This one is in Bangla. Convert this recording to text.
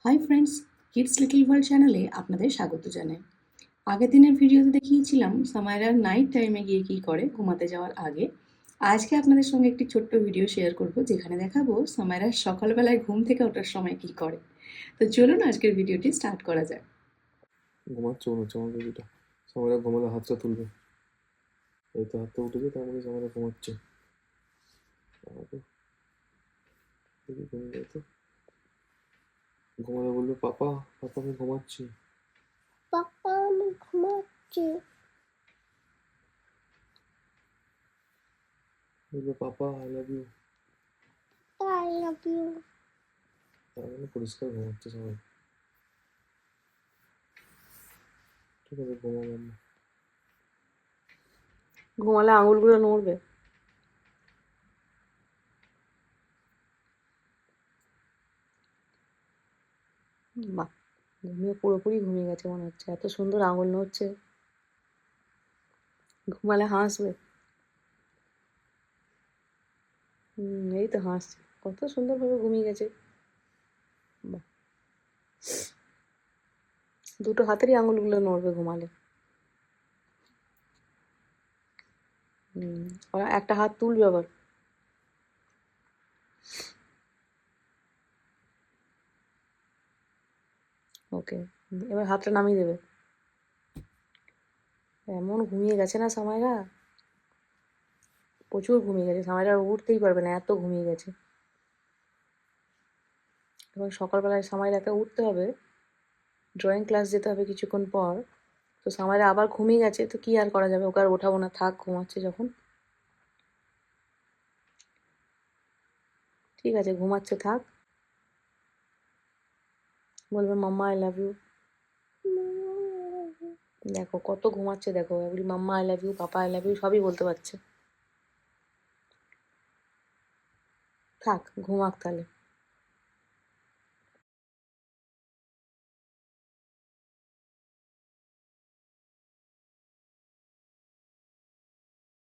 High friends, kids little world চ্যানেলে আপনাদের স্বাগত জানাই। আগের দিনের ভিডিওতে দেখিয়েছিলাম সামায়রার নাইট টাইমে গিয়ে কী করে ঘুমাতে যাওয়ার আগে। আজকে আপনাদের সঙ্গে একটি ছোট্ট ভিডিও শেয়ার করব, যেখানে দেখাবো সামায়রা সকালবেলায় ঘুম থেকে ওঠার সময় কী করে। তো চলুন আজকের ভিডিওটি স্টার্ট করা যাক। ঘুমাচ্ছে মনে হচ্ছে আমার বেবিটা। সামারা ঘুমালে হাতটা তুলবে। এই তো হাতটা উঠেছে, তার মানে সামারা ঘুমাচ্ছে। দেখি ঘুমিয়ে যায় তো। ঘুমালে বলবে পাপা, পাপা আমি ঘুমাচ্ছি। পাপা আমি ঘুমাচ্ছি। বলবে papa I love you. I love you. তার মানে পরিষ্কার ঘুমাচ্ছে সবাই। ঠিক আছে, ঘুমাবো আমরা। ঘুমালে আঙুলগুলো নড়বে। বাহ, ঘুমিয়ে পুরোপুরি ঘুমিয়ে গেছে মনে হচ্ছে, এত সুন্দর আঙুল নড়ছে। ঘুমালে হাসবে। এই তো হাসছে, কত সুন্দরভাবে ঘুমিয়ে গেছে। বাহ, দুটো হাতেরই আঙুলগুলো নড়বে ঘুমালে। ওরা একটা হাত তুলবে আবার। ওকে, এবার হাতটা নামিয়ে দেবে। এমন ঘুমিয়ে গেছে না সামাইরা, প্রচুর ঘুমিয়ে গেছে সামাইরা, উঠতেই পারবে না, এত ঘুমিয়ে গেছে। এবং সকালবেলায় সামাইরাকে উঠতে হবে, ড্রয়িং ক্লাস যেতে হবে কিছুক্ষণ পর। তো সামাইরা আবার ঘুমিয়ে গেছে, তো কি আর করা যাবে, ওকে আর ওঠাবো না, থাক ঘুমাচ্ছে যখন। ঠিক আছে, ঘুমাচ্ছে থাক। বলবে মাম্মা আই লাভ ইউ। দেখো কত ঘুমাচ্ছে, দেখো এগুলি mamma I love you, papa I love you সবই বলতে পারছে। থাক ঘুমাক তাহলে।